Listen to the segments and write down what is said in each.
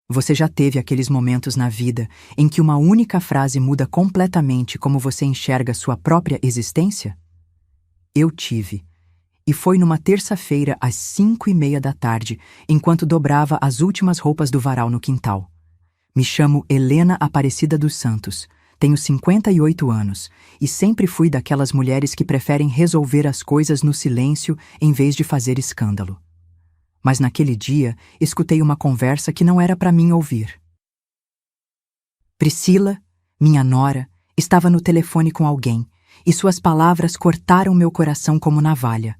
Você já teve aqueles momentos na vida em que uma única frase muda completamente como você enxerga sua própria existência? Eu tive. E foi numa terça-feira às 5:30 da tarde, enquanto dobrava as últimas roupas do varal no quintal. Me chamo Helena Aparecida dos Santos, tenho 58 anos e sempre fui daquelas mulheres que preferem resolver as coisas no silêncio em vez de fazer escândalo. Mas naquele dia, escutei uma conversa que não era para mim ouvir. Priscila, minha nora, estava no telefone com alguém e suas palavras cortaram meu coração como navalha.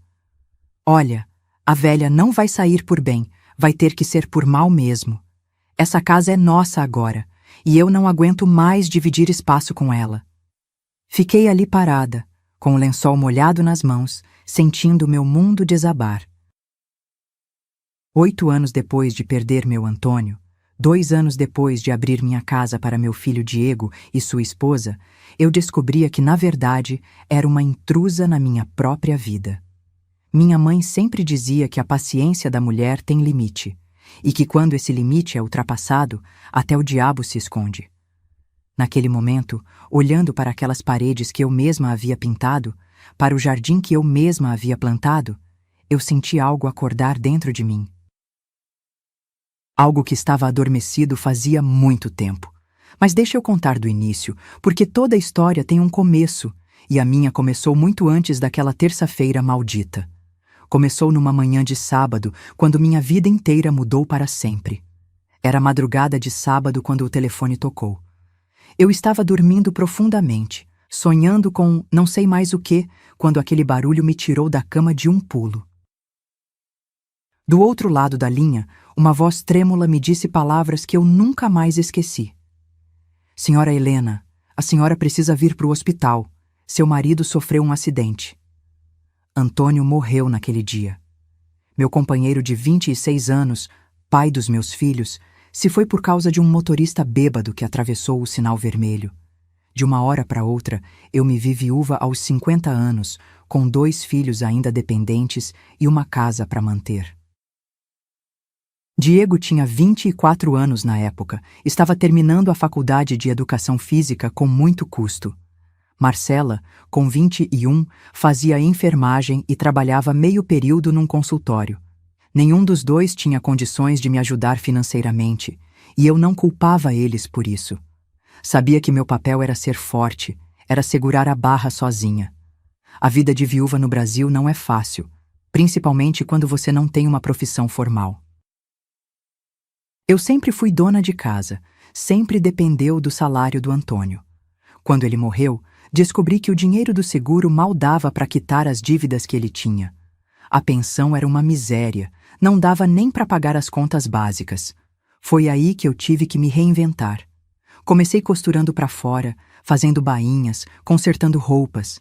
Olha, a velha não vai sair por bem, vai ter que ser por mal mesmo. Essa casa é nossa agora, e eu não aguento mais dividir espaço com ela. Fiquei ali parada, com o lençol molhado nas mãos, sentindo meu mundo desabar. 8 anos depois de perder meu Antônio, 2 anos depois de abrir minha casa para meu filho Diego e sua esposa, eu descobria que, na verdade, era uma intrusa na minha própria vida. Minha mãe sempre dizia que a paciência da mulher tem limite, e que quando esse limite é ultrapassado, até o diabo se esconde. Naquele momento, olhando para aquelas paredes que eu mesma havia pintado, para o jardim que eu mesma havia plantado, eu senti algo acordar dentro de mim. Algo que estava adormecido fazia muito tempo. Mas deixa eu contar do início, porque toda a história tem um começo, e a minha começou muito antes daquela terça-feira maldita. Começou numa manhã de sábado, quando minha vida inteira mudou para sempre. Era madrugada de sábado quando o telefone tocou. Eu estava dormindo profundamente, sonhando com não sei mais o que, quando aquele barulho me tirou da cama de um pulo. Do outro lado da linha, uma voz trêmula me disse palavras que eu nunca mais esqueci. Senhora Helena, a senhora precisa vir para o hospital. Seu marido sofreu um acidente. Antônio morreu naquele dia. Meu companheiro de 26 anos, pai dos meus filhos, se foi por causa de um motorista bêbado que atravessou o sinal vermelho. De uma hora para outra, eu me vi viúva aos 50 anos, com 2 filhos ainda dependentes e uma casa para manter. Diego tinha 24 anos na época, estava terminando a faculdade de Educação Física com muito custo. Marcela, com 21, fazia enfermagem e trabalhava meio período num consultório. Nenhum dos dois tinha condições de me ajudar financeiramente, e eu não culpava eles por isso. Sabia que meu papel era ser forte, era segurar a barra sozinha. A vida de viúva no Brasil não é fácil, principalmente quando você não tem uma profissão formal. Eu sempre fui dona de casa, sempre dependeu do salário do Antônio. Quando ele morreu, descobri que o dinheiro do seguro mal dava para quitar as dívidas que ele tinha. A pensão era uma miséria, não dava nem para pagar as contas básicas. Foi aí que eu tive que me reinventar. Comecei costurando para fora, fazendo bainhas, consertando roupas.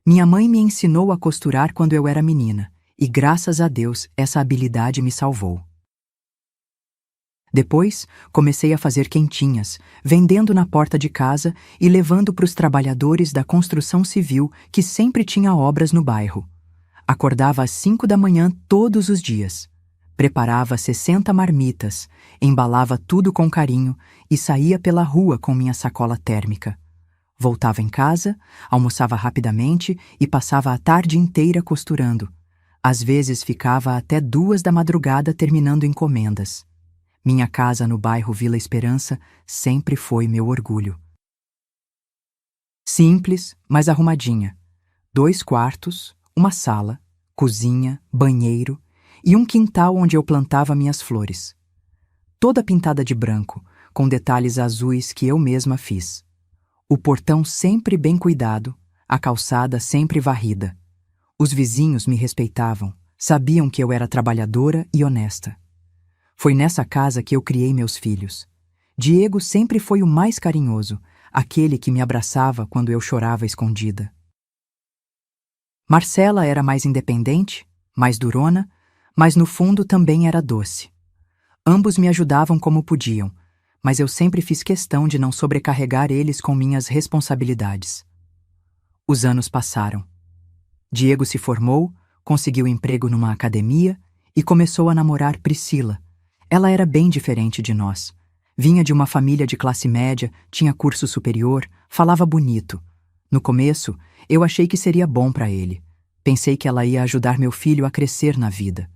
Minha mãe me ensinou a costurar quando eu era menina, e graças a Deus essa habilidade me salvou. Depois, comecei a fazer quentinhas, vendendo na porta de casa e levando para os trabalhadores da construção civil que sempre tinha obras no bairro. Acordava às 5 da manhã todos os dias. Preparava 60 marmitas, embalava tudo com carinho e saía pela rua com minha sacola térmica. Voltava em casa, almoçava rapidamente e passava a tarde inteira costurando. Às vezes ficava até 2 da madrugada terminando encomendas. Minha casa no bairro Vila Esperança sempre foi meu orgulho. Simples, mas arrumadinha. 2 quartos, uma sala, cozinha, banheiro e um quintal onde eu plantava minhas flores. Toda pintada de branco, com detalhes azuis que eu mesma fiz. O portão sempre bem cuidado, a calçada sempre varrida. Os vizinhos me respeitavam, sabiam que eu era trabalhadora e honesta. Foi nessa casa que eu criei meus filhos. Diego sempre foi o mais carinhoso, aquele que me abraçava quando eu chorava escondida. Marcela era mais independente, mais durona, mas no fundo também era doce. Ambos me ajudavam como podiam, mas eu sempre fiz questão de não sobrecarregar eles com minhas responsabilidades. Os anos passaram. Diego se formou, conseguiu emprego numa academia e começou a namorar Priscila. Ela era bem diferente de nós. Vinha de uma família de classe média, tinha curso superior, falava bonito. No começo, eu achei que seria bom para ele. Pensei que ela ia ajudar meu filho a crescer na vida.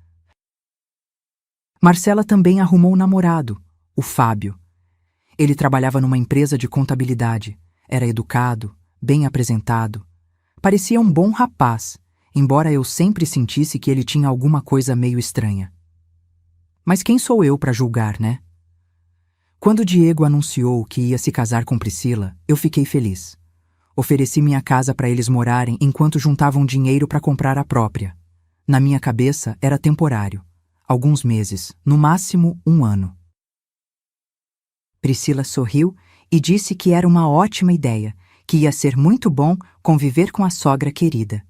Marcela também arrumou um namorado, o Fábio. Ele trabalhava numa empresa de contabilidade. Era educado, bem apresentado. Parecia um bom rapaz, embora eu sempre sentisse que ele tinha alguma coisa meio estranha. Mas quem sou eu para julgar, né? Quando Diego anunciou que ia se casar com Priscila, eu fiquei feliz. Ofereci minha casa para eles morarem enquanto juntavam dinheiro para comprar a própria. Na minha cabeça, era temporário. Alguns meses, no máximo 1 ano. Priscila sorriu e disse que era uma ótima ideia, que ia ser muito bom conviver com a sogra querida.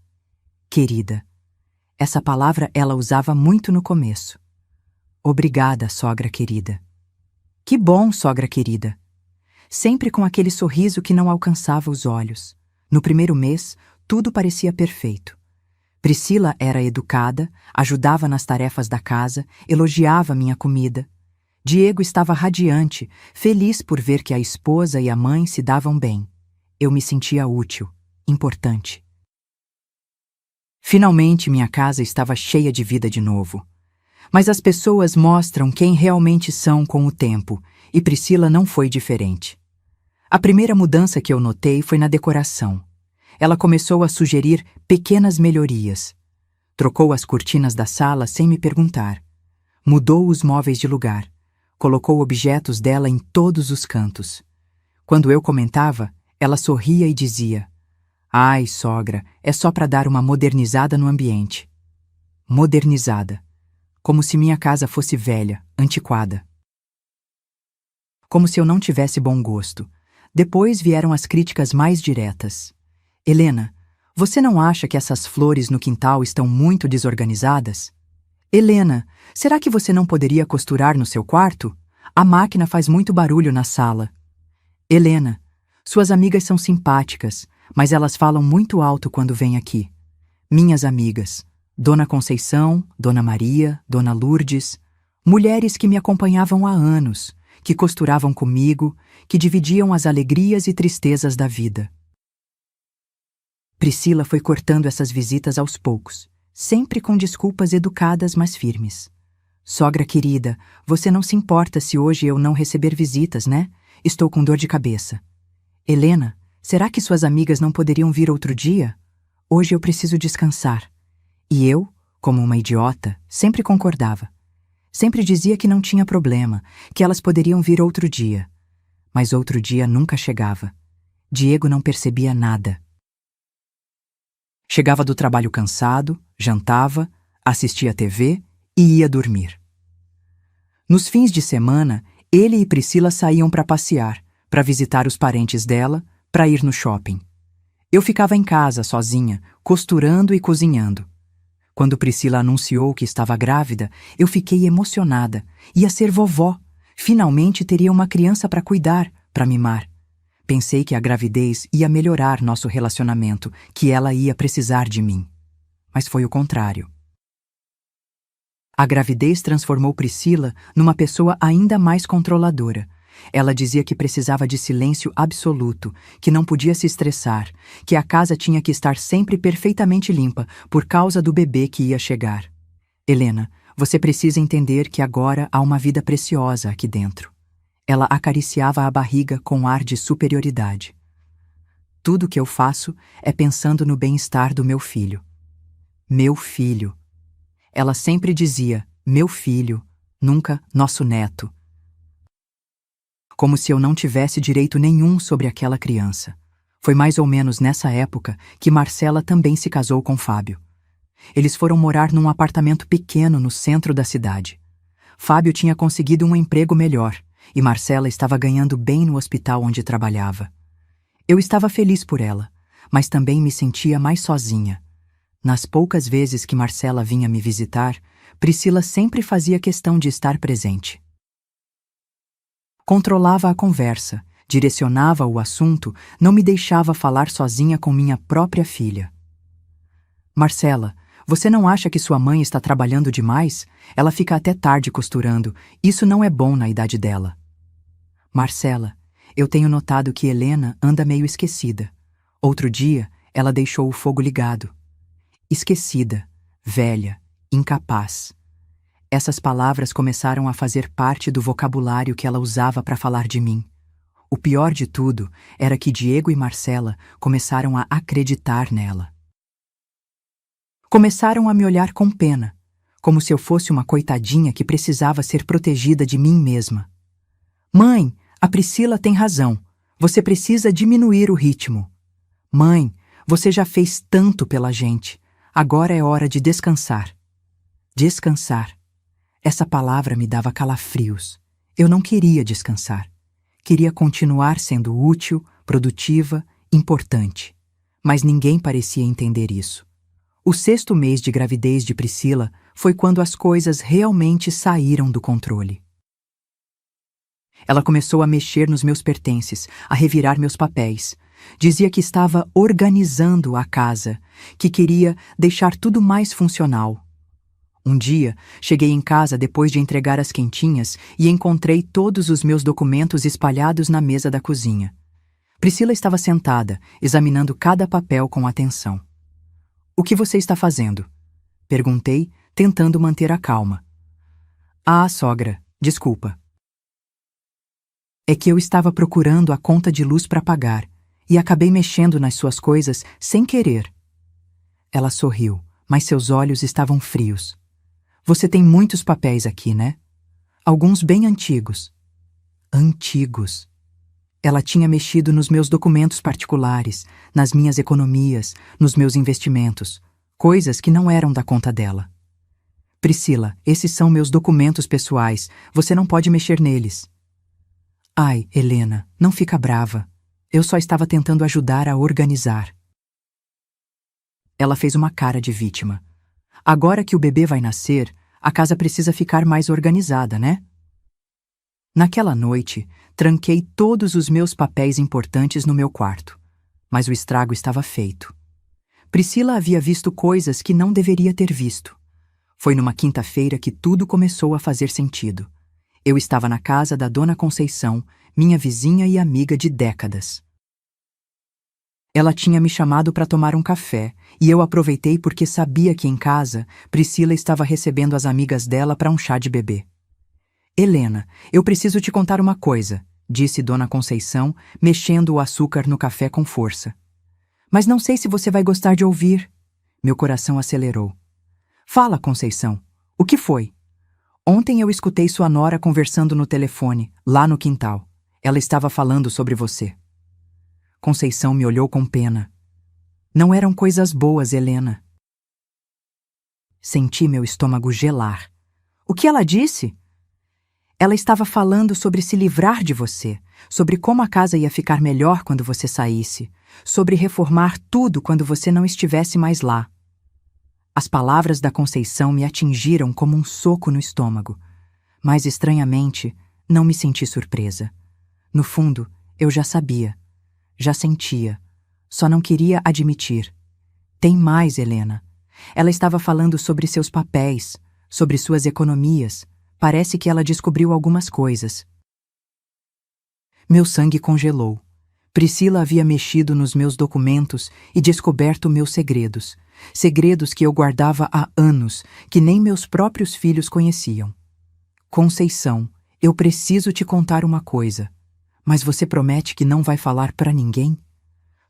Querida. Essa palavra ela usava muito no começo. Obrigada, sogra querida. Que bom, sogra querida. Sempre com aquele sorriso que não alcançava os olhos. No primeiro mês, tudo parecia perfeito. Priscila era educada, ajudava nas tarefas da casa, elogiava minha comida. Diego estava radiante, feliz por ver que a esposa e a mãe se davam bem. Eu me sentia útil, importante. Finalmente minha casa estava cheia de vida de novo. Mas as pessoas mostram quem realmente são com o tempo, e Priscila não foi diferente. A primeira mudança que eu notei foi na decoração. Ela começou a sugerir pequenas melhorias. Trocou as cortinas da sala sem me perguntar. Mudou os móveis de lugar. Colocou objetos dela em todos os cantos. Quando eu comentava, ela sorria e dizia: "Ai, sogra, é só para dar uma modernizada no ambiente." Modernizada. Como se minha casa fosse velha, antiquada. Como se eu não tivesse bom gosto. Depois vieram as críticas mais diretas. "Helena, você não acha que essas flores no quintal estão muito desorganizadas? Helena, será que você não poderia costurar no seu quarto? A máquina faz muito barulho na sala. Helena, suas amigas são simpáticas, mas elas falam muito alto quando vêm aqui. Minhas amigas, Dona Conceição, Dona Maria, Dona Lourdes, mulheres que me acompanhavam há anos, que costuravam comigo, que dividiam as alegrias e tristezas da vida." Priscila foi cortando essas visitas aos poucos, sempre com desculpas educadas, mas firmes. "Sogra querida, você não se importa se hoje eu não receber visitas, né? Estou com dor de cabeça." "Helena, será que suas amigas não poderiam vir outro dia? Hoje eu preciso descansar." E eu, como uma idiota, sempre concordava. Sempre dizia que não tinha problema, que elas poderiam vir outro dia. Mas outro dia nunca chegava. Diego não percebia nada. Chegava do trabalho cansado, jantava, assistia TV e ia dormir. Nos fins de semana, ele e Priscila saíam para passear, para visitar os parentes dela, para ir no shopping. Eu ficava em casa, sozinha, costurando e cozinhando. Quando Priscila anunciou que estava grávida, eu fiquei emocionada. Ia ser vovó. Finalmente teria uma criança para cuidar, para mimar. Pensei que a gravidez ia melhorar nosso relacionamento, que ela ia precisar de mim. Mas foi o contrário. A gravidez transformou Priscila numa pessoa ainda mais controladora. Ela dizia que precisava de silêncio absoluto, que não podia se estressar, que a casa tinha que estar sempre perfeitamente limpa por causa do bebê que ia chegar. "Helena, você precisa entender que agora há uma vida preciosa aqui dentro." Ela acariciava a barriga com ar de superioridade. "Tudo que eu faço é pensando no bem-estar do meu filho." Meu filho. Ela sempre dizia, meu filho, nunca nosso neto. Como se eu não tivesse direito nenhum sobre aquela criança. Foi mais ou menos nessa época que Marcela também se casou com Fábio. Eles foram morar num apartamento pequeno no centro da cidade. Fábio tinha conseguido um emprego melhor e Marcela estava ganhando bem no hospital onde trabalhava. Eu estava feliz por ela, mas também me sentia mais sozinha. Nas poucas vezes que Marcela vinha me visitar, Priscila sempre fazia questão de estar presente. Controlava a conversa, direcionava o assunto, não me deixava falar sozinha com minha própria filha. "Marcela, você não acha que sua mãe está trabalhando demais? Ela fica até tarde costurando. Isso não é bom na idade dela." Marcela, eu tenho notado que Helena anda meio esquecida. Outro dia, ela deixou o fogo ligado. Esquecida, velha, incapaz. Essas palavras começaram a fazer parte do vocabulário que ela usava para falar de mim. O pior de tudo era que Diego e Marcela começaram a acreditar nela. Começaram a me olhar com pena, como se eu fosse uma coitadinha que precisava ser protegida de mim mesma. Mãe, a Priscila tem razão. Você precisa diminuir o ritmo. Mãe, você já fez tanto pela gente. Agora é hora de descansar. Descansar. Essa palavra me dava calafrios. Eu não queria descansar. Queria continuar sendo útil, produtiva, importante. Mas ninguém parecia entender isso. O 6º mês de gravidez de Priscila foi quando as coisas realmente saíram do controle. Ela começou a mexer nos meus pertences, a revirar meus papéis. Dizia que estava organizando a casa, que queria deixar tudo mais funcional. Um dia, cheguei em casa depois de entregar as quentinhas e encontrei todos os meus documentos espalhados na mesa da cozinha. Priscila estava sentada, examinando cada papel com atenção. O que você está fazendo? Perguntei, tentando manter a calma. Ah, sogra, desculpa. É que eu estava procurando a conta de luz para pagar e acabei mexendo nas suas coisas sem querer. Ela sorriu, mas seus olhos estavam frios. Você tem muitos papéis aqui, né? Alguns bem antigos. Antigos. Ela tinha mexido nos meus documentos particulares, nas minhas economias, nos meus investimentos, coisas que não eram da conta dela. Priscila, esses são meus documentos pessoais, você não pode mexer neles. Ai, Helena, não fica brava. Eu só estava tentando ajudar a organizar. Ela fez uma cara de vítima. Agora que o bebê vai nascer, a casa precisa ficar mais organizada, né? Naquela noite, tranquei todos os meus papéis importantes no meu quarto. Mas o estrago estava feito. Priscila havia visto coisas que não deveria ter visto. Foi numa quinta-feira que tudo começou a fazer sentido. Eu estava na casa da Dona Conceição, minha vizinha e amiga de décadas. Ela tinha me chamado para tomar um café, e eu aproveitei porque sabia que em casa, Priscila estava recebendo as amigas dela para um chá de bebê. Helena, eu preciso te contar uma coisa, disse Dona Conceição, mexendo o açúcar no café com força. Mas não sei se você vai gostar de ouvir. Meu coração acelerou. Fala, Conceição. O que foi? Ontem eu escutei sua nora conversando no telefone, lá no quintal. Ela estava falando sobre você. Conceição me olhou com pena. Não eram coisas boas, Helena. Senti meu estômago gelar. O que ela disse? Ela estava falando sobre se livrar de você, sobre como a casa ia ficar melhor quando você saísse, sobre reformar tudo quando você não estivesse mais lá. As palavras da Conceição me atingiram como um soco no estômago, mas estranhamente não me senti surpresa. No fundo, eu já sabia. Já sentia, só não queria admitir. Tem mais, Helena. Ela estava falando sobre seus papéis, sobre suas economias. Parece que ela descobriu algumas coisas. Meu sangue congelou. Priscila havia mexido nos meus documentos e descoberto meus segredos. Segredos que eu guardava há anos, que nem meus próprios filhos conheciam. Conceição, eu preciso te contar uma coisa. Mas você promete que não vai falar para ninguém?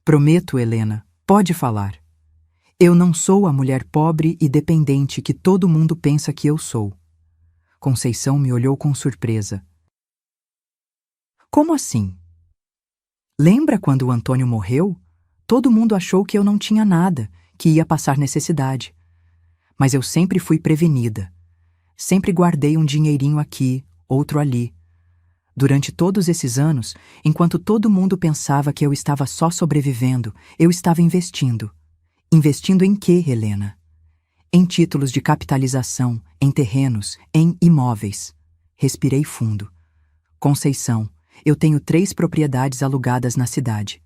Prometo, Helena. Pode falar. Eu não sou a mulher pobre e dependente que todo mundo pensa que eu sou. Conceição me olhou com surpresa. Como assim? Lembra quando o Antônio morreu? Todo mundo achou que eu não tinha nada, que ia passar necessidade. Mas eu sempre fui prevenida. Sempre guardei um dinheirinho aqui, outro ali. Durante todos esses anos, enquanto todo mundo pensava que eu estava só sobrevivendo, eu estava investindo. Investindo em quê, Helena? Em títulos de capitalização, em terrenos, em imóveis. Respirei fundo. Conceição, eu tenho 3 propriedades alugadas na cidade.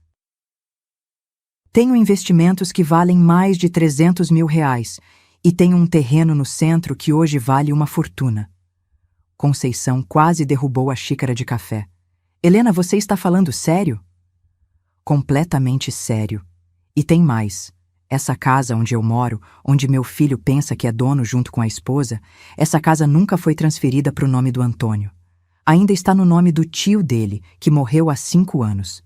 Tenho investimentos que valem mais de R$300 mil e tenho um terreno no centro que hoje vale uma fortuna. Conceição quase derrubou a xícara de café. Helena, você está falando sério? Completamente sério. E tem mais. Essa casa onde eu moro, onde meu filho pensa que é dono junto com a esposa, essa casa nunca foi transferida para o nome do Antônio. Ainda está no nome do tio dele, que morreu há 5 anos.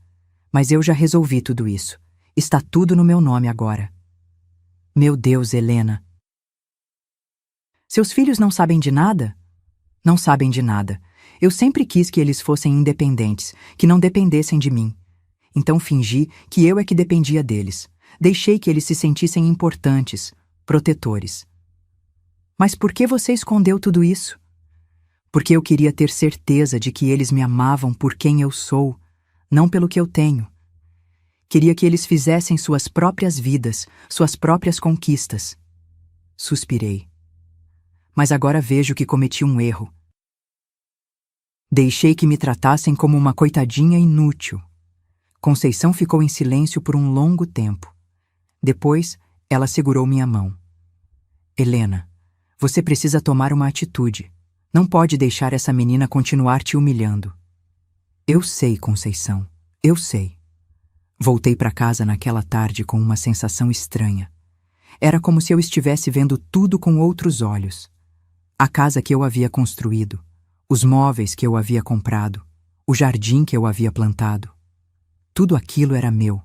Mas eu já resolvi tudo isso. Está tudo no meu nome agora. Meu Deus, Helena. Seus filhos não sabem de nada? Não sabem de nada. Eu sempre quis que eles fossem independentes, que não dependessem de mim. Então fingi que eu é que dependia deles. Deixei que eles se sentissem importantes, protetores. Mas por que você escondeu tudo isso? Porque eu queria ter certeza de que eles me amavam por quem eu sou, não pelo que eu tenho. Queria que eles fizessem suas próprias vidas, suas próprias conquistas. Suspirei. Mas agora vejo que cometi um erro. Deixei que me tratassem como uma coitadinha inútil. Conceição ficou em silêncio por um longo tempo. Depois, ela segurou minha mão. Helena, você precisa tomar uma atitude. Não pode deixar essa menina continuar te humilhando. Eu sei, Conceição, eu sei. Voltei para casa naquela tarde com uma sensação estranha. Era como se eu estivesse vendo tudo com outros olhos. A casa que eu havia construído, os móveis que eu havia comprado, o jardim que eu havia plantado. Tudo aquilo era meu.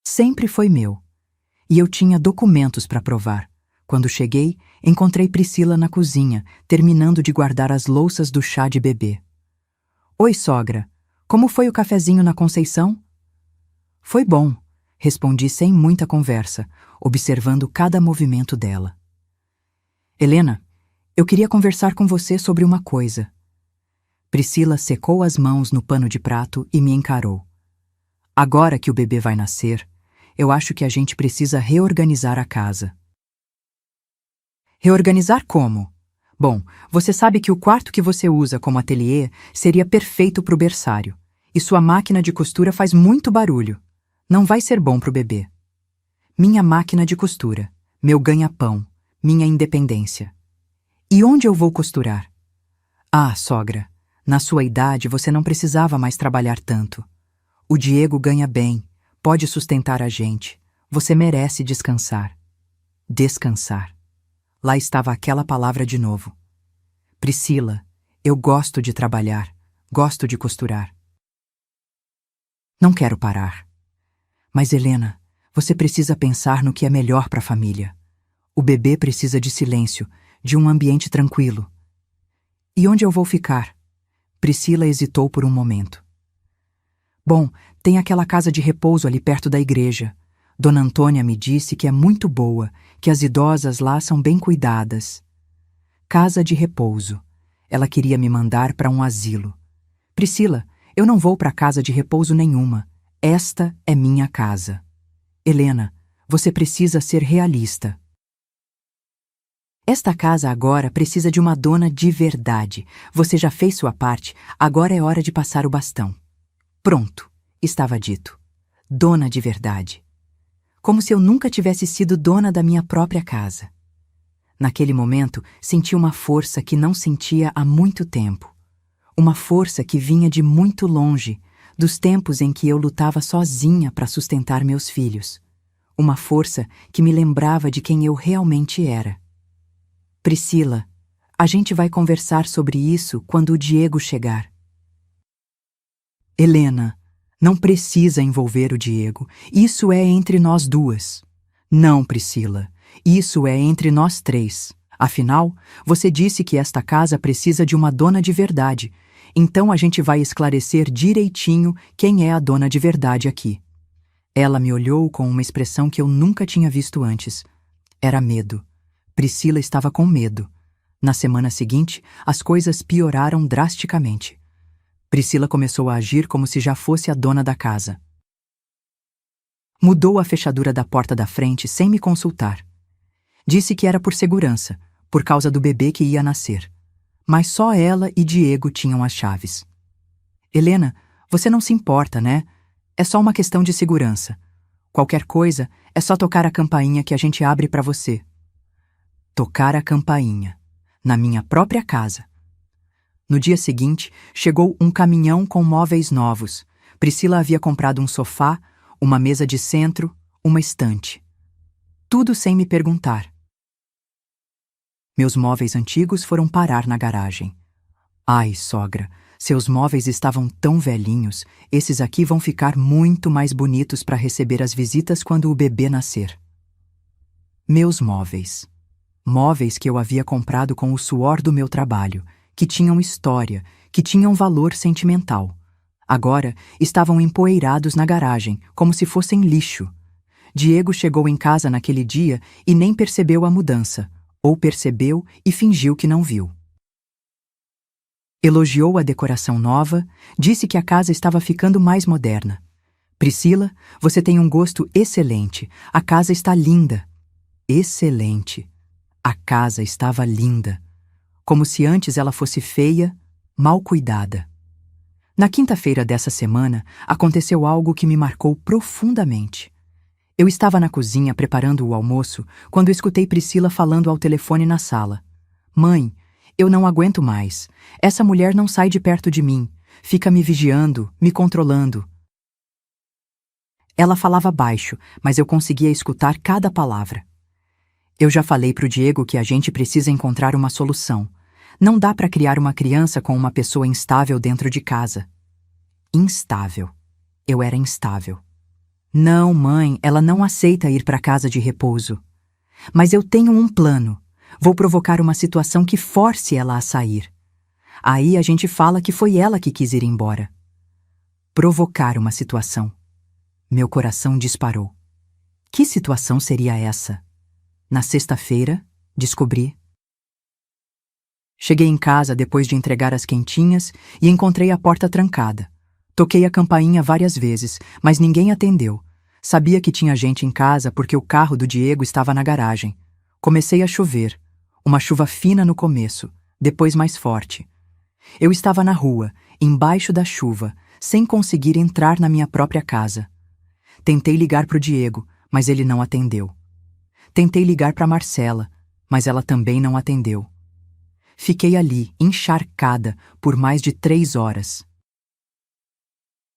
Sempre foi meu. E eu tinha documentos para provar. Quando cheguei, encontrei Priscila na cozinha, terminando de guardar as louças do chá de bebê. Oi, sogra. Como foi o cafezinho na Conceição? Foi bom, respondi sem muita conversa, observando cada movimento dela. Helena, eu queria conversar com você sobre uma coisa. Priscila secou as mãos no pano de prato e me encarou. Agora que o bebê vai nascer, eu acho que a gente precisa reorganizar a casa. Reorganizar como? Bom, você sabe que o quarto que você usa como ateliê seria perfeito para o berçário. E sua máquina de costura faz muito barulho. Não vai ser bom para o bebê. Minha máquina de costura, meu ganha-pão, minha independência. E onde eu vou costurar? Ah, sogra, na sua idade você não precisava mais trabalhar tanto. O Diego ganha bem, pode sustentar a gente. Você merece descansar. Descansar. Lá estava aquela palavra de novo. Priscila, eu gosto de trabalhar, gosto de costurar. Não quero parar. Mas, Helena, você precisa pensar no que é melhor para a família. O bebê precisa de silêncio, de um ambiente tranquilo. E onde eu vou ficar? Priscila hesitou por um momento. Bom, tem aquela casa de repouso ali perto da igreja. Dona Antônia me disse que é muito boa, que as idosas lá são bem cuidadas. Casa de repouso. Ela queria me mandar para um asilo. Priscila, eu não vou para casa de repouso nenhuma. Esta é minha casa. Helena, você precisa ser realista. Esta casa agora precisa de uma dona de verdade. Você já fez sua parte, agora é hora de passar o bastão. Pronto, estava dito. Dona de verdade. Como se eu nunca tivesse sido dona da minha própria casa. Naquele momento, senti uma força que não sentia há muito tempo. Uma força que vinha de muito longe, dos tempos em que eu lutava sozinha para sustentar meus filhos. Uma força que me lembrava de quem eu realmente era. Priscila, a gente vai conversar sobre isso quando o Diego chegar. Helena, não precisa envolver o Diego. Isso é entre nós duas. Não, Priscila. Isso é entre nós três. Afinal, você disse que esta casa precisa de uma dona de verdade. Então a gente vai esclarecer direitinho quem é a dona de verdade aqui. Ela me olhou com uma expressão que eu nunca tinha visto antes. Era medo. Priscila estava com medo. Na semana seguinte, as coisas pioraram drasticamente. Priscila começou a agir como se já fosse a dona da casa. Mudou a fechadura da porta da frente sem me consultar. Disse que era por segurança, por causa do bebê que ia nascer. Mas só ela e Diego tinham as chaves. Helena, você não se importa, né? É só uma questão de segurança. Qualquer coisa, é só tocar a campainha que a gente abre para você. Tocar a campainha. Na minha própria casa. No dia seguinte, chegou um caminhão com móveis novos. Priscila havia comprado um sofá, uma mesa de centro, uma estante. Tudo sem me perguntar. Meus móveis antigos foram parar na garagem. Ai, sogra, seus móveis estavam tão velhinhos, esses aqui vão ficar muito mais bonitos para receber as visitas quando o bebê nascer. Meus móveis. Móveis que eu havia comprado com o suor do meu trabalho, que tinham história, que tinham valor sentimental. Agora estavam empoeirados na garagem, como se fossem lixo. Diego chegou em casa naquele dia e nem percebeu a mudança, ou percebeu e fingiu que não viu. Elogiou a decoração nova, disse que a casa estava ficando mais moderna. Priscila, você tem um gosto excelente, a casa está linda. Excelente. A casa estava linda. Como se antes ela fosse feia, mal cuidada. Na quinta-feira dessa semana, aconteceu algo que me marcou profundamente. Eu estava na cozinha preparando o almoço quando escutei Priscila falando ao telefone na sala. Mãe, eu não aguento mais. Essa mulher não sai de perto de mim. Fica me vigiando, me controlando. Ela falava baixo, mas eu conseguia escutar cada palavra. Eu já falei pro Diego que a gente precisa encontrar uma solução. Não dá para criar uma criança com uma pessoa instável dentro de casa. Instável. Eu era instável. Não, mãe, ela não aceita ir para casa de repouso. Mas eu tenho um plano. Vou provocar uma situação que force ela a sair. Aí a gente fala que foi ela que quis ir embora. Provocar uma situação. Meu coração disparou. Que situação seria essa? Na sexta-feira, descobri. Cheguei em casa depois de entregar as quentinhas e encontrei a porta trancada. Toquei a campainha várias vezes, mas ninguém atendeu. Sabia que tinha gente em casa porque o carro do Diego estava na garagem. Comecei a chover. Uma chuva fina no começo, depois mais forte. Eu estava na rua, embaixo da chuva, sem conseguir entrar na minha própria casa. Tentei ligar para o Diego, mas ele não atendeu. Tentei ligar para Marcela, mas ela também não atendeu. Fiquei ali, encharcada, por mais de 3 horas.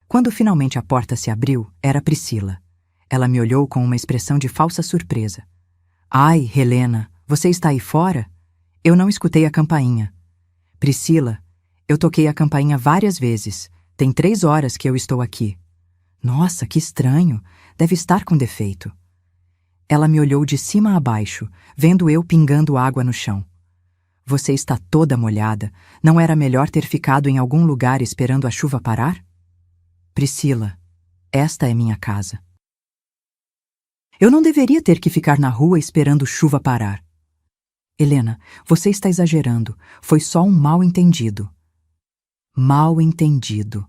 Quando finalmente a porta se abriu, era Priscila. Ela me olhou com uma expressão de falsa surpresa. Ai, Helena, você está aí fora? Eu não escutei a campainha. Priscila, eu toquei a campainha várias vezes. Tem 3 horas que eu estou aqui. Nossa, que estranho. Deve estar com defeito. Ela me olhou de cima a baixo, vendo eu pingando água no chão. Você está toda molhada. Não era melhor ter ficado em algum lugar esperando a chuva parar? Priscila, esta é minha casa. Eu não deveria ter que ficar na rua esperando chuva parar. Helena, você está exagerando. Foi só um mal-entendido. Mal-entendido.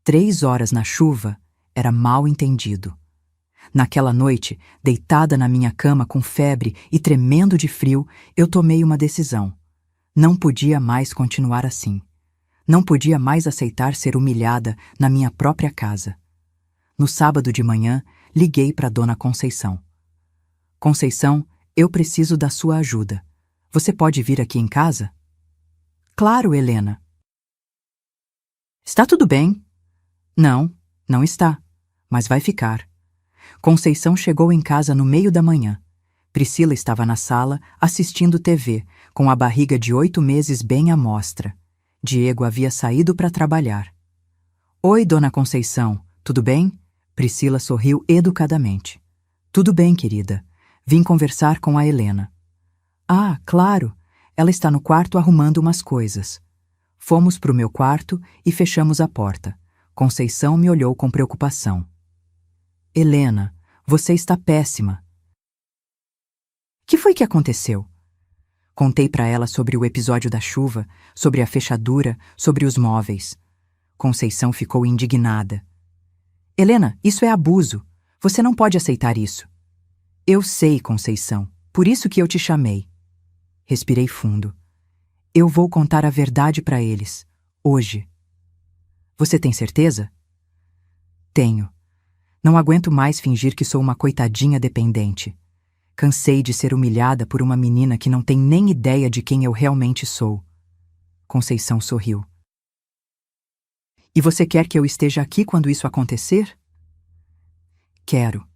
3 horas na chuva era mal-entendido. Naquela noite, deitada na minha cama com febre e tremendo de frio, eu tomei uma decisão. Não podia mais continuar assim. Não podia mais aceitar ser humilhada na minha própria casa. No sábado de manhã, liguei para Dona Conceição. Conceição, eu preciso da sua ajuda. Você pode vir aqui em casa? Claro, Helena. Está tudo bem? Não, não está, mas vai ficar. Conceição chegou em casa no meio da manhã. Priscila estava na sala, assistindo TV, com a barriga de 8 meses bem à mostra. Diego havia saído para trabalhar. Oi, Dona Conceição, tudo bem? Priscila sorriu educadamente. Tudo bem, querida. Vim conversar com a Helena. Ah, claro. Ela está no quarto arrumando umas coisas. Fomos para o meu quarto e fechamos a porta. Conceição me olhou com preocupação. Helena, você está péssima. Que foi que aconteceu? Contei para ela sobre o episódio da chuva, sobre a fechadura, sobre os móveis. Conceição ficou indignada. Helena, isso é abuso. Você não pode aceitar isso. Eu sei, Conceição. Por isso que eu te chamei. Respirei fundo. Eu vou contar a verdade para eles. Hoje. Você tem certeza? Tenho. Não aguento mais fingir que sou uma coitadinha dependente. Cansei de ser humilhada por uma menina que não tem nem ideia de quem eu realmente sou. Conceição sorriu. E você quer que eu esteja aqui quando isso acontecer? Quero.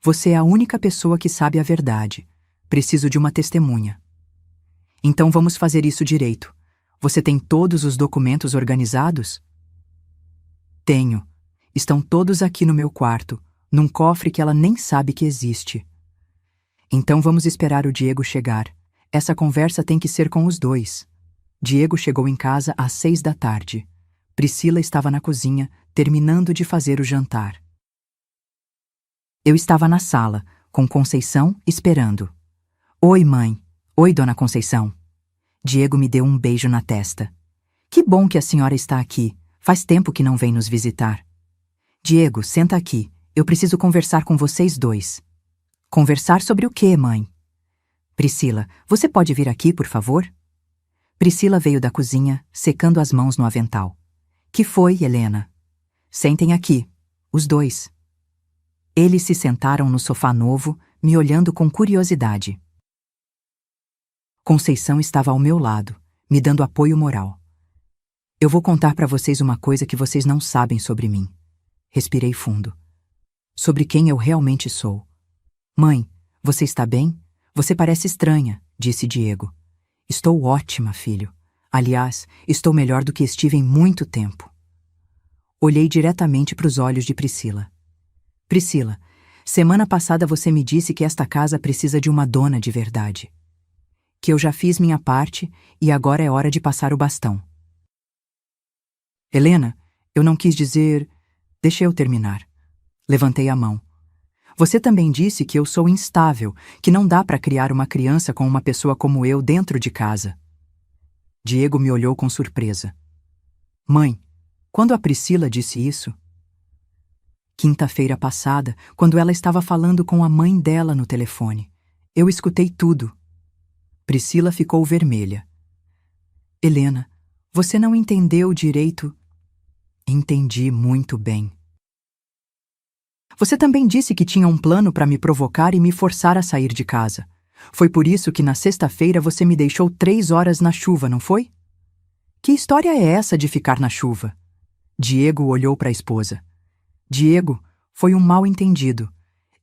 Você é a única pessoa que sabe a verdade. Preciso de uma testemunha. Então vamos fazer isso direito. Você tem todos os documentos organizados? Tenho. Estão todos aqui no meu quarto, num cofre que ela nem sabe que existe. Então vamos esperar o Diego chegar. Essa conversa tem que ser com os dois. Diego chegou em casa às 6 da tarde. Priscila estava na cozinha, terminando de fazer o jantar. Eu estava na sala, com Conceição esperando. Oi, mãe. Oi, dona Conceição. Diego me deu um beijo na testa. Que bom que a senhora está aqui. Faz tempo que não vem nos visitar. Diego, senta aqui. Eu preciso conversar com vocês dois. Conversar sobre o quê, mãe? Priscila, você pode vir aqui, por favor? Priscila veio da cozinha, secando as mãos no avental. Que foi, Helena? Sentem aqui, os dois. Eles se sentaram no sofá novo, me olhando com curiosidade. Conceição estava ao meu lado, me dando apoio moral. Eu vou contar para vocês uma coisa que vocês não sabem sobre mim. Respirei fundo. Sobre quem eu realmente sou. Mãe, você está bem? Você parece estranha, disse Diego. Estou ótima, filho. Aliás, estou melhor do que estive em muito tempo. Olhei diretamente para os olhos de Priscila. Priscila, semana passada você me disse que esta casa precisa de uma dona de verdade. Que eu já fiz minha parte e agora é hora de passar o bastão. Helena, eu não quis dizer... Deixa eu terminar. Levantei a mão. Você também disse que eu sou instável, que não dá para criar uma criança com uma pessoa como eu dentro de casa. Diego me olhou com surpresa. Mãe, quando a Priscila disse isso? Quinta-feira passada, quando ela estava falando com a mãe dela no telefone. Eu escutei tudo. Priscila ficou vermelha. Helena, você não entendeu direito... Entendi muito bem. Você também disse que tinha um plano para me provocar e me forçar a sair de casa. Foi por isso que na sexta-feira você me deixou 3 horas na chuva, não foi? Que história é essa de ficar na chuva? Diego olhou para a esposa. Diego, foi um mal-entendido.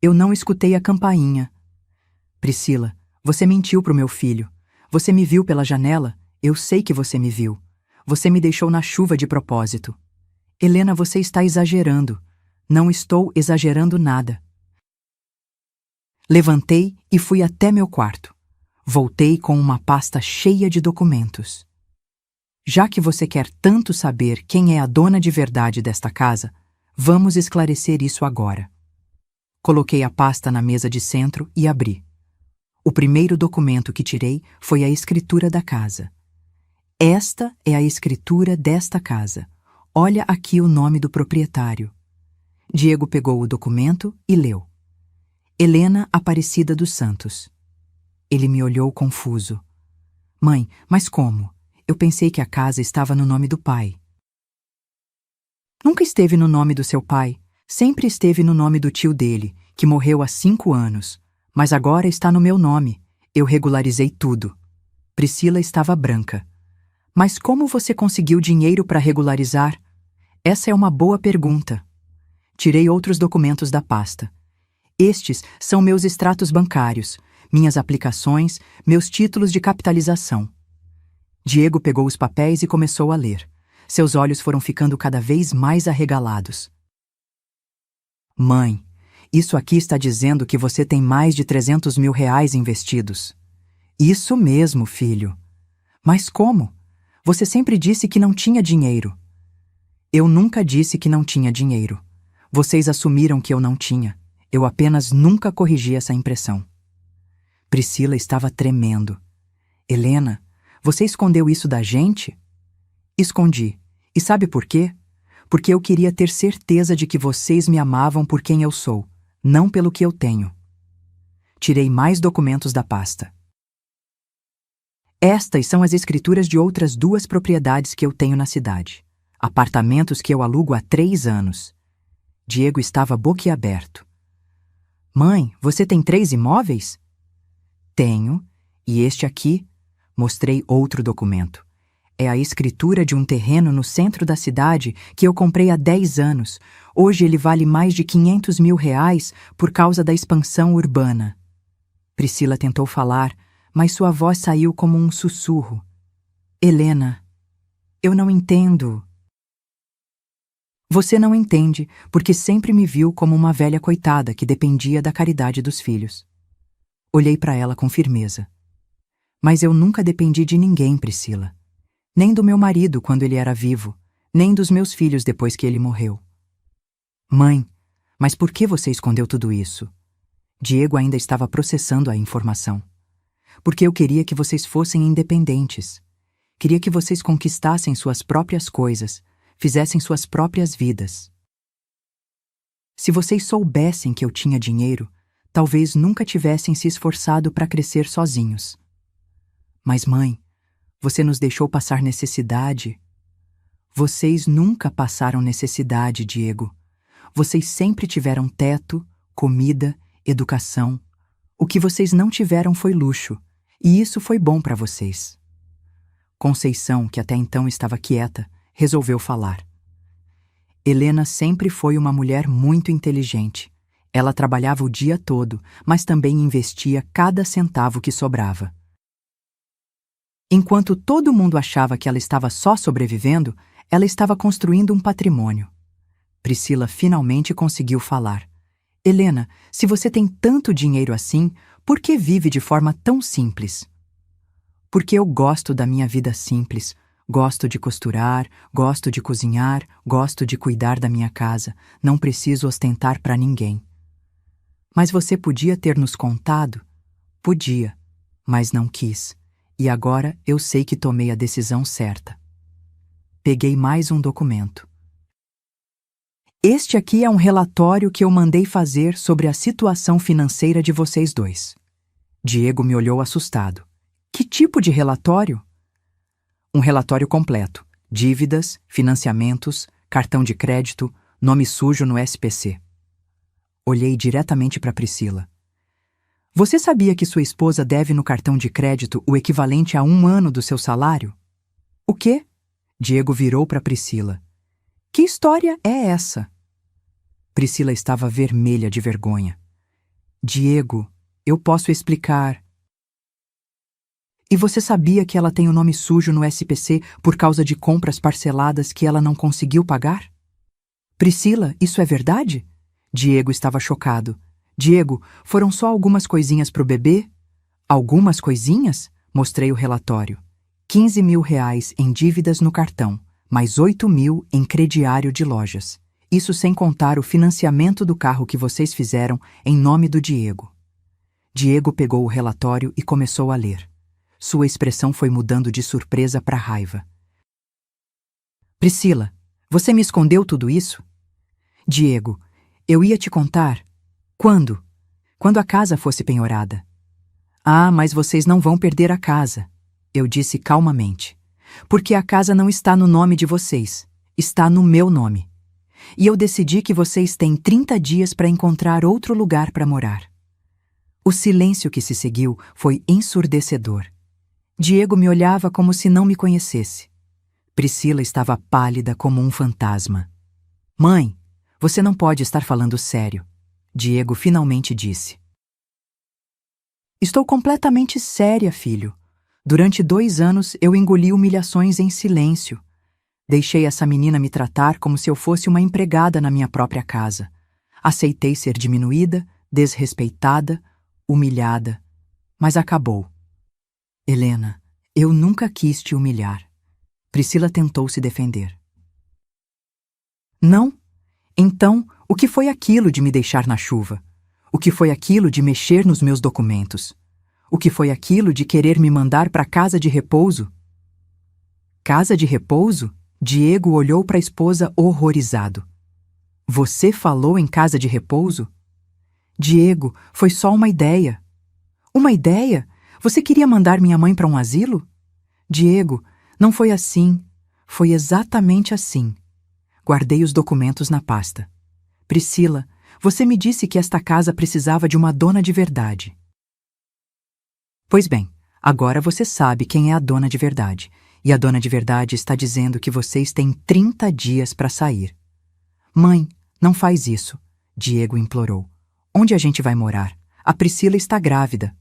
Eu não escutei a campainha. Priscila, você mentiu pro meu filho. Você me viu pela janela? Eu sei que você me viu. Você me deixou na chuva de propósito. Helena, você está exagerando. Não estou exagerando nada. Levantei e fui até meu quarto. Voltei com uma pasta cheia de documentos. Já que você quer tanto saber quem é a dona de verdade desta casa, vamos esclarecer isso agora. Coloquei a pasta na mesa de centro e abri. O primeiro documento que tirei foi a escritura da casa. Esta é a escritura desta casa. Olha aqui o nome do proprietário. Diego pegou o documento e leu. Helena Aparecida dos Santos. Ele me olhou confuso. Mãe, mas como? Eu pensei que a casa estava no nome do pai. Nunca esteve no nome do seu pai. Sempre esteve no nome do tio dele, que morreu há 5 anos. Mas agora está no meu nome. Eu regularizei tudo. Priscila estava branca. Mas como você conseguiu dinheiro para regularizar? Essa é uma boa pergunta. Tirei outros documentos da pasta. Estes são meus extratos bancários, minhas aplicações, meus títulos de capitalização. Diego pegou os papéis e começou a ler. Seus olhos foram ficando cada vez mais arregalados. Mãe, isso aqui está dizendo que você tem mais de 300 mil reais investidos. Isso mesmo, filho. Mas como? Você sempre disse que não tinha dinheiro. Eu nunca disse que não tinha dinheiro. Vocês assumiram que eu não tinha. Eu apenas nunca corrigi essa impressão. Priscila estava tremendo. Helena, você escondeu isso da gente? Escondi. E sabe por quê? Porque eu queria ter certeza de que vocês me amavam por quem eu sou, não pelo que eu tenho. Tirei mais documentos da pasta. Estas são as escrituras de outras 2 propriedades que eu tenho na cidade. Apartamentos que eu alugo há 3 anos. Diego estava boquiaberto. Mãe, você tem 3 imóveis? Tenho. E este aqui? Mostrei outro documento. É a escritura de um terreno no centro da cidade que eu comprei há 10 anos. Hoje ele vale mais de R$ 500.000 por causa da expansão urbana. Priscila tentou falar, mas sua voz saiu como um sussurro. Helena, eu não entendo. Você não entende porque sempre me viu como uma velha coitada que dependia da caridade dos filhos. Olhei para ela com firmeza. Mas eu nunca dependi de ninguém, Priscila. Nem do meu marido quando ele era vivo, nem dos meus filhos depois que ele morreu. Mãe, mas por que você escondeu tudo isso? Diego ainda estava processando a informação. Porque eu queria que vocês fossem independentes. Queria que vocês conquistassem suas próprias coisas, fizessem suas próprias vidas. Se vocês soubessem que eu tinha dinheiro, talvez nunca tivessem se esforçado para crescer sozinhos. Mas, mãe, você nos deixou passar necessidade. Vocês nunca passaram necessidade, Diego. Vocês sempre tiveram teto, comida, educação. O que vocês não tiveram foi luxo, e isso foi bom para vocês. Conceição, que até então estava quieta, resolveu falar. Helena sempre foi uma mulher muito inteligente. Ela trabalhava o dia todo, mas também investia cada centavo que sobrava. Enquanto todo mundo achava que ela estava só sobrevivendo, ela estava construindo um patrimônio. Priscila finalmente conseguiu falar. Helena, se você tem tanto dinheiro assim, por que vive de forma tão simples? Porque eu gosto da minha vida simples. Gosto de costurar, gosto de cozinhar, gosto de cuidar da minha casa. Não preciso ostentar para ninguém. Mas você podia ter nos contado? Podia, mas não quis. E agora eu sei que tomei a decisão certa. Peguei mais um documento. Este aqui é um relatório que eu mandei fazer sobre a situação financeira de vocês dois. Diego me olhou assustado. Que tipo de relatório? Um relatório completo. Dívidas, financiamentos, cartão de crédito, nome sujo no SPC. Olhei diretamente para Priscila. Você sabia que sua esposa deve no cartão de crédito o equivalente a 1 ano do seu salário? O quê? Diego virou para Priscila. Que história é essa? Priscila estava vermelha de vergonha. Diego, eu posso explicar. E você sabia que ela tem o nome sujo no SPC por causa de compras parceladas que ela não conseguiu pagar? Priscila, isso é verdade? Diego estava chocado. Diego, foram só algumas coisinhas pro bebê? Algumas coisinhas? Mostrei o relatório. R$ 15.000 em dívidas no cartão, mais 8.000 em crediário de lojas. Isso sem contar o financiamento do carro que vocês fizeram em nome do Diego. Diego pegou o relatório e começou a ler. Sua expressão foi mudando de surpresa para raiva. Priscila, você me escondeu tudo isso? Diego, eu ia te contar. Quando? Quando a casa fosse penhorada. Ah, mas vocês não vão perder a casa, eu disse calmamente. Porque a casa não está no nome de vocês, está no meu nome. E eu decidi que vocês têm 30 dias para encontrar outro lugar para morar. O silêncio que se seguiu foi ensurdecedor. Diego me olhava como se não me conhecesse. Priscila estava pálida como um fantasma. Mãe, você não pode estar falando sério. Diego finalmente disse. Estou completamente séria, filho. Durante 2 anos eu engoli humilhações em silêncio. Deixei essa menina me tratar como se eu fosse uma empregada na minha própria casa. Aceitei ser diminuída, desrespeitada, humilhada. Mas acabou. Helena, eu nunca quis te humilhar. Priscila tentou se defender. Não? Então, o que foi aquilo de me deixar na chuva? O que foi aquilo de mexer nos meus documentos? O que foi aquilo de querer me mandar para casa de repouso? Casa de repouso? Diego olhou para a esposa horrorizado. Você falou em casa de repouso? Diego, foi só uma ideia. Uma ideia? Você queria mandar minha mãe para um asilo? Diego, não foi assim. Foi exatamente assim. Guardei os documentos na pasta. Priscila, você me disse que esta casa precisava de uma dona de verdade. Pois bem, agora você sabe quem é a dona de verdade. E a dona de verdade está dizendo que vocês têm 30 dias para sair. Mãe, não faz isso, Diego implorou. Onde a gente vai morar? A Priscila está grávida.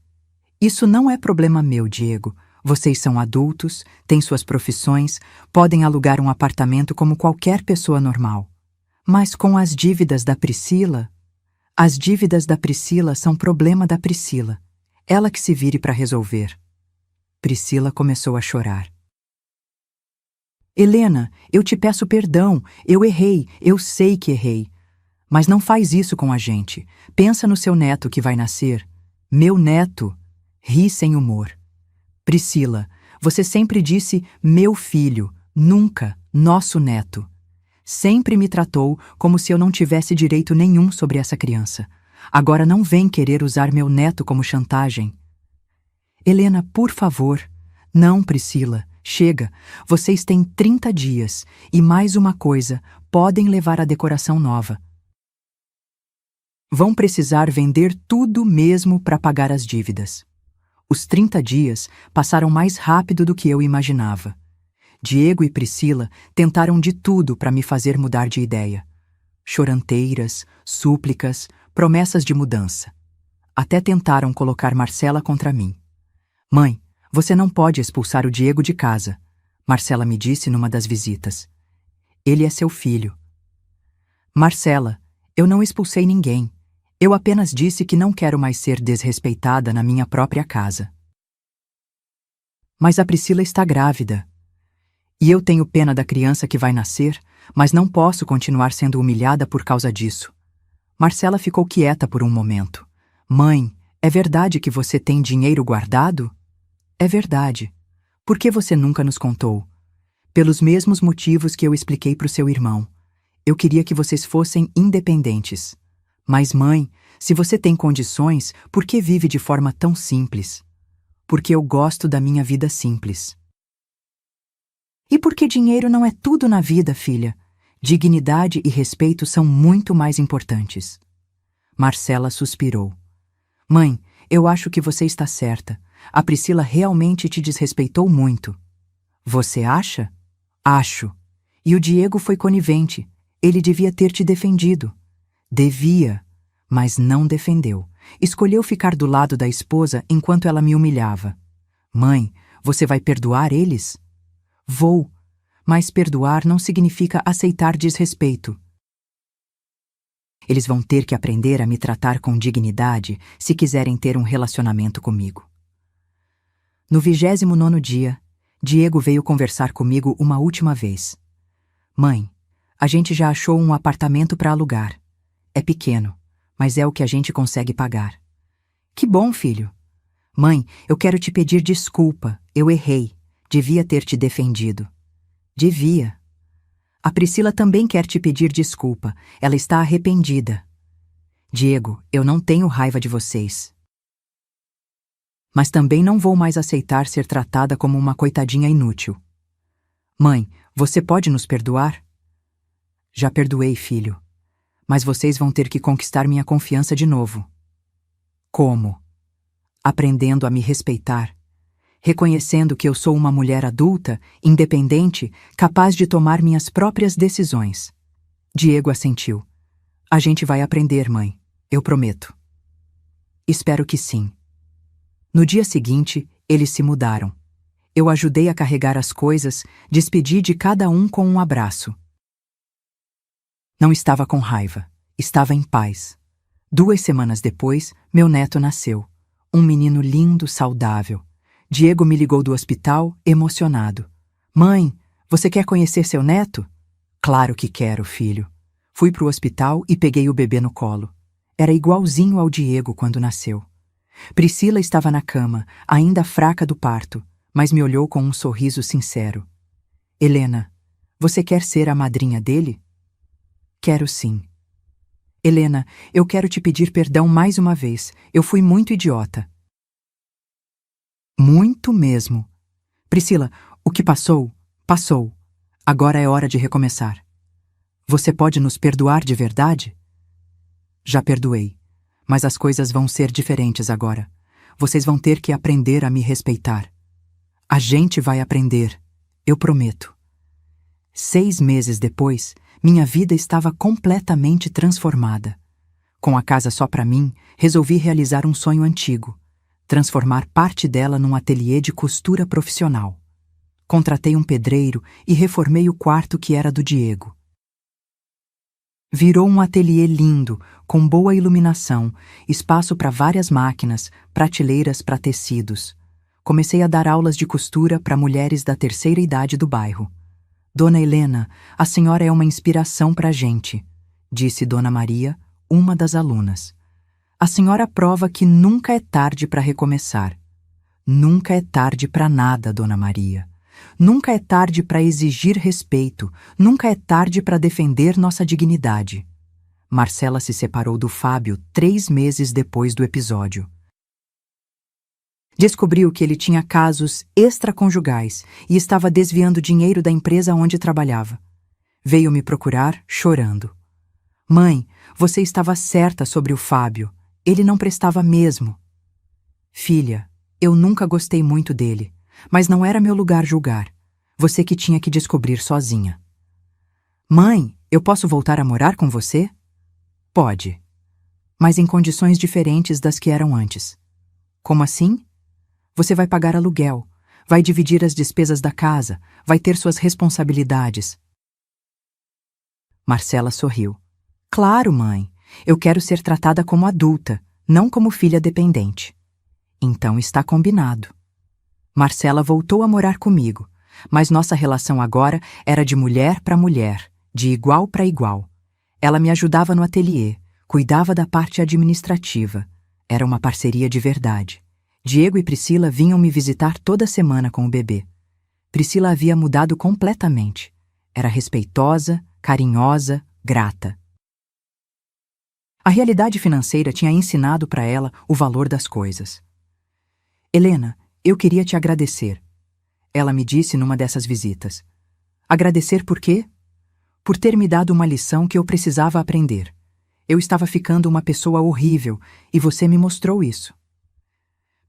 Isso não é problema meu, Diego. Vocês são adultos, têm suas profissões, podem alugar um apartamento como qualquer pessoa normal. Mas com as dívidas da Priscila... As dívidas da Priscila são problema da Priscila. Ela que se vire para resolver. Priscila começou a chorar. Helena, eu te peço perdão. Eu errei, eu sei que errei. Mas não faz isso com a gente. Pensa no seu neto que vai nascer. Meu neto. Ri sem humor. Priscila, você sempre disse meu filho, nunca nosso neto. Sempre me tratou como se eu não tivesse direito nenhum sobre essa criança. Agora não vem querer usar meu neto como chantagem. Helena, por favor. Não, Priscila, chega. Vocês têm 30 dias. E mais uma coisa, podem levar a decoração nova. Vão precisar vender tudo mesmo para pagar as dívidas. Os 30 dias passaram mais rápido do que eu imaginava. Diego e Priscila tentaram de tudo para me fazer mudar de ideia. Choranteiras, súplicas, promessas de mudança. Até tentaram colocar Marcela contra mim. Mãe, você não pode expulsar o Diego de casa, Marcela me disse numa das visitas. Ele é seu filho. Marcela, eu não expulsei ninguém. Eu apenas disse que não quero mais ser desrespeitada na minha própria casa. Mas a Priscila está grávida. E eu tenho pena da criança que vai nascer, mas não posso continuar sendo humilhada por causa disso. Marcela ficou quieta por um momento. Mãe, é verdade que você tem dinheiro guardado? É verdade. Por que você nunca nos contou? Pelos mesmos motivos que eu expliquei para o seu irmão. Eu queria que vocês fossem independentes. Mas, mãe, se você tem condições, por que vive de forma tão simples? Porque eu gosto da minha vida simples. E porque dinheiro não é tudo na vida, filha. Dignidade e respeito são muito mais importantes. Marcela suspirou. Mãe, eu acho que você está certa. A Priscila realmente te desrespeitou muito. Você acha? Acho. E o Diego foi conivente. Ele devia ter te defendido. Devia, mas não defendeu. Escolheu ficar do lado da esposa enquanto ela me humilhava. Mãe, você vai perdoar eles? Vou, mas perdoar não significa aceitar desrespeito. Eles vão ter que aprender a me tratar com dignidade se quiserem ter um relacionamento comigo. No 29º dia, Diego veio conversar comigo uma última vez. Mãe, a gente já achou um apartamento para alugar. É pequeno, mas é o que a gente consegue pagar. Que bom, filho. Mãe, eu quero te pedir desculpa. Eu errei. Devia ter te defendido. Devia. A Priscila também quer te pedir desculpa. Ela está arrependida. Diego, eu não tenho raiva de vocês. Mas também não vou mais aceitar ser tratada como uma coitadinha inútil. Mãe, você pode nos perdoar? Já perdoei, filho. Mas vocês vão ter que conquistar minha confiança de novo. Como? Aprendendo a me respeitar. Reconhecendo que eu sou uma mulher adulta, independente, capaz de tomar minhas próprias decisões. Diego assentiu. A gente vai aprender, mãe. Eu prometo. Espero que sim. No dia seguinte, eles se mudaram. Eu ajudei a carregar as coisas, despedi de cada um com um abraço. Não estava com raiva, estava em paz. 2 semanas depois, meu neto nasceu. Um menino lindo, saudável. Diego me ligou do hospital, emocionado. Mãe, você quer conhecer seu neto? Claro que quero, filho. Fui pro hospital e peguei o bebê no colo. Era igualzinho ao Diego quando nasceu. Priscila estava na cama, ainda fraca do parto, mas me olhou com um sorriso sincero. Helena, você quer ser a madrinha dele? Quero sim. Helena, eu quero te pedir perdão mais uma vez. Eu fui muito idiota. Muito mesmo. Priscila, o que passou, passou. Agora é hora de recomeçar. Você pode nos perdoar de verdade? Já perdoei, mas as coisas vão ser diferentes agora. Vocês vão ter que aprender a me respeitar. A gente vai aprender. eu prometo. 6 meses depois, minha vida estava completamente transformada. Com a casa só para mim, resolvi realizar um sonho antigo: transformar parte dela num ateliê de costura profissional. Contratei um pedreiro e reformei o quarto que era do Diego. Virou um ateliê lindo, com boa iluminação, espaço para várias máquinas, prateleiras para tecidos. Comecei a dar aulas de costura para mulheres da terceira idade do bairro. Dona Helena, a senhora é uma inspiração para a gente, disse Dona Maria, uma das alunas. A senhora prova que nunca é tarde para recomeçar. Nunca é tarde para nada, Dona Maria. Nunca é tarde para exigir respeito, nunca é tarde para defender nossa dignidade. Marcela se separou do Fábio 3 meses depois do episódio. Descobriu que ele tinha casos extraconjugais e estava desviando dinheiro da empresa onde trabalhava. Veio me procurar, chorando. Mãe, você estava certa sobre o Fábio. Ele não prestava mesmo. Filha, eu nunca gostei muito dele, mas não era meu lugar julgar. Você que tinha que descobrir sozinha. Mãe, eu posso voltar a morar com você? Pode, mas em condições diferentes das que eram antes. Como assim? Você vai pagar aluguel, vai dividir as despesas da casa, vai ter suas responsabilidades. Marcela sorriu. Claro, mãe, eu quero ser tratada como adulta, não como filha dependente. Então está combinado. Marcela voltou a morar comigo, mas nossa relação agora era de mulher para mulher, de igual para igual. Ela me ajudava no ateliê, cuidava da parte administrativa. Era uma parceria de verdade. Diego e Priscila vinham me visitar toda semana com o bebê. Priscila havia mudado completamente. Era respeitosa, carinhosa, grata. A realidade financeira tinha ensinado para ela o valor das coisas. Helena, eu queria te agradecer. Ela me disse numa dessas visitas. Agradecer por quê? Por ter me dado uma lição que eu precisava aprender. Eu estava ficando uma pessoa horrível e você me mostrou isso.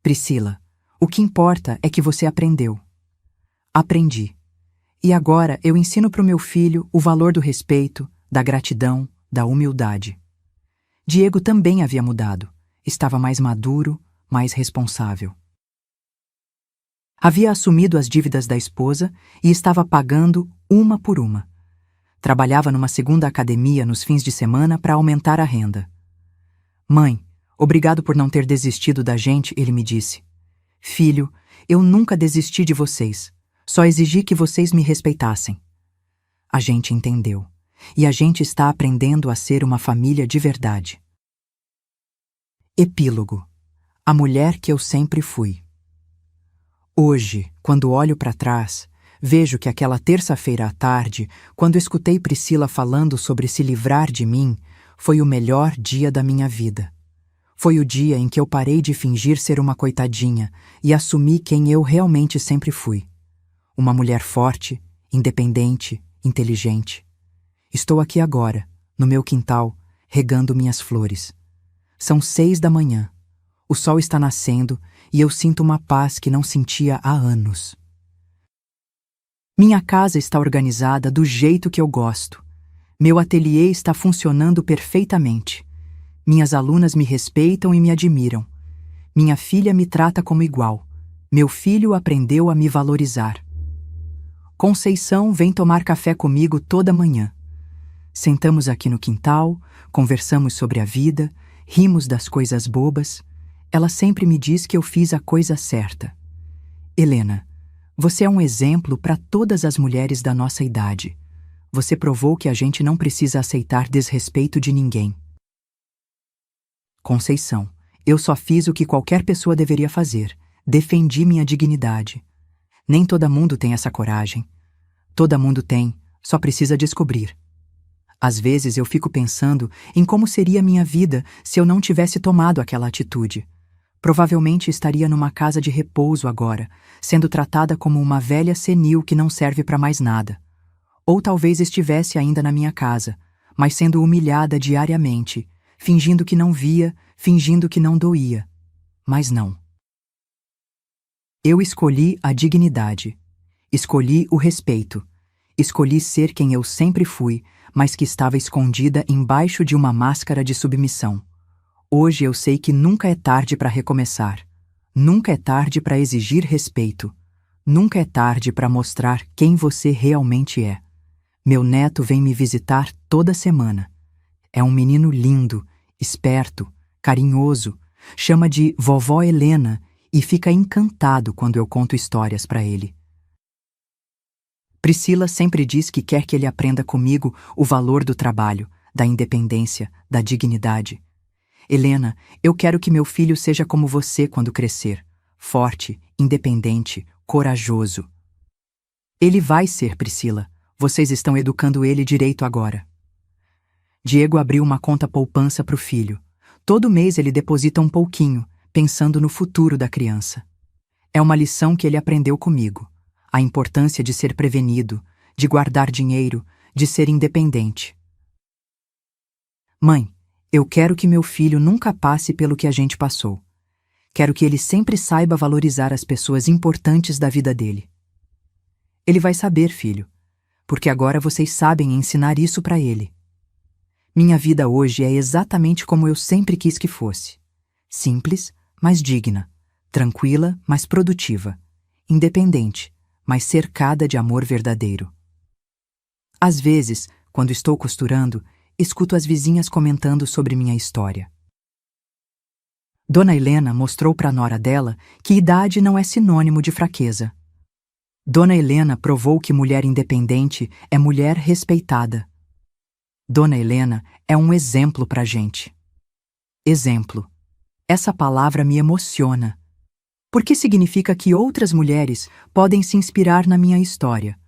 Priscila, o que importa é que você aprendeu. Aprendi. E agora eu ensino para o meu filho o valor do respeito, da gratidão, da humildade. Diego também havia mudado. Estava mais maduro, mais responsável. Havia assumido as dívidas da esposa e estava pagando uma por uma. Trabalhava numa segunda academia nos fins de semana para aumentar a renda. Mãe, obrigado por não ter desistido da gente, ele me disse. Filho, eu nunca desisti de vocês. Só exigi que vocês me respeitassem. A gente entendeu. E a gente está aprendendo a ser uma família de verdade. Epílogo. A mulher que eu sempre fui. Hoje, quando olho para trás, vejo que aquela terça-feira à tarde, quando escutei Priscila falando sobre se livrar de mim, foi o melhor dia da minha vida. Foi o dia em que eu parei de fingir ser uma coitadinha e assumi quem eu realmente sempre fui. Uma mulher forte, independente, inteligente. Estou aqui agora, no meu quintal, regando minhas flores. São 6 da manhã. O sol está nascendo e eu sinto uma paz que não sentia há anos. Minha casa está organizada do jeito que eu gosto. Meu ateliê está funcionando perfeitamente. Minhas alunas me respeitam e me admiram. Minha filha me trata como igual. Meu filho aprendeu a me valorizar. Conceição vem tomar café comigo toda manhã. Sentamos aqui no quintal, conversamos sobre a vida, rimos das coisas bobas. Ela sempre me diz que eu fiz a coisa certa. Helena, você é um exemplo para todas as mulheres da nossa idade. Você provou que a gente não precisa aceitar desrespeito de ninguém. Conceição, eu só fiz o que qualquer pessoa deveria fazer. Defendi minha dignidade. Nem todo mundo tem essa coragem. Todo mundo tem, só precisa descobrir. Às vezes eu fico pensando em como seria minha vida se eu não tivesse tomado aquela atitude. Provavelmente estaria numa casa de repouso agora, sendo tratada como uma velha senil que não serve para mais nada. Ou talvez estivesse ainda na minha casa, mas sendo humilhada diariamente, fingindo que não via, fingindo que não doía. Mas não. Eu escolhi a dignidade. Escolhi o respeito. Escolhi ser quem eu sempre fui, mas que estava escondida embaixo de uma máscara de submissão. Hoje eu sei que nunca é tarde para recomeçar. Nunca é tarde para exigir respeito. Nunca é tarde para mostrar quem você realmente é. Meu neto vem me visitar toda semana. É um menino lindo, esperto, carinhoso, chama de Vovó Helena e fica encantado quando eu conto histórias para ele. Priscila sempre diz que quer que ele aprenda comigo o valor do trabalho, da independência, da dignidade. Helena, eu quero que meu filho seja como você quando crescer, forte, independente, corajoso. Ele vai ser, Priscila. Vocês estão educando ele direito agora. Diego abriu uma conta poupança para o filho. Todo mês ele deposita um pouquinho, pensando no futuro da criança. É uma lição que ele aprendeu comigo. A importância de ser prevenido, de guardar dinheiro, de ser independente. Mãe, eu quero que meu filho nunca passe pelo que a gente passou. Quero que ele sempre saiba valorizar as pessoas importantes da vida dele. Ele vai saber, filho, porque agora vocês sabem ensinar isso para ele. Minha vida hoje é exatamente como eu sempre quis que fosse. Simples, mas digna. Tranquila, mas produtiva. Independente, mas cercada de amor verdadeiro. Às vezes, quando estou costurando, escuto as vizinhas comentando sobre minha história. Dona Helena mostrou para a nora dela que idade não é sinônimo de fraqueza. Dona Helena provou que mulher independente é mulher respeitada. Dona Helena é um exemplo para a gente. Exemplo. Essa palavra me emociona, porque significa que outras mulheres podem se inspirar na minha história,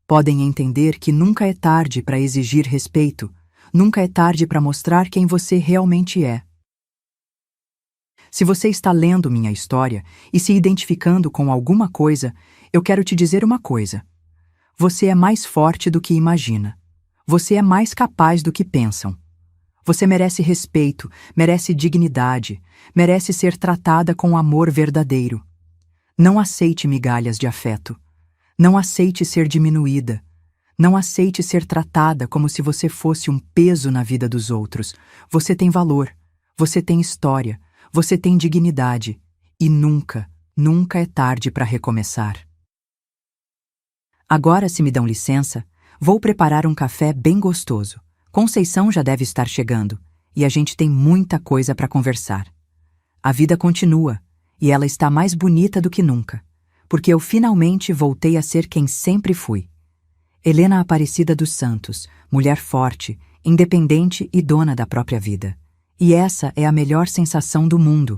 podem entender que nunca é tarde para exigir respeito, nunca é tarde para mostrar quem você realmente é. Se você está lendo minha história e se identificando com alguma coisa, eu quero te dizer uma coisa. Você é mais forte do que imagina. Você é mais capaz do que pensam. Você merece respeito, merece dignidade, merece ser tratada com amor verdadeiro. Não aceite migalhas de afeto. Não aceite ser diminuída. Não aceite ser tratada como se você fosse um peso na vida dos outros. Você tem valor, você tem história, você tem dignidade. E nunca, nunca é tarde para recomeçar. Agora, se me dão licença, vou preparar um café bem gostoso. Conceição já deve estar chegando, e a gente tem muita coisa para conversar. A vida continua, e ela está mais bonita do que nunca, porque eu finalmente voltei a ser quem sempre fui. Helena Aparecida dos Santos, mulher forte, independente e dona da própria vida. E essa é a melhor sensação do mundo.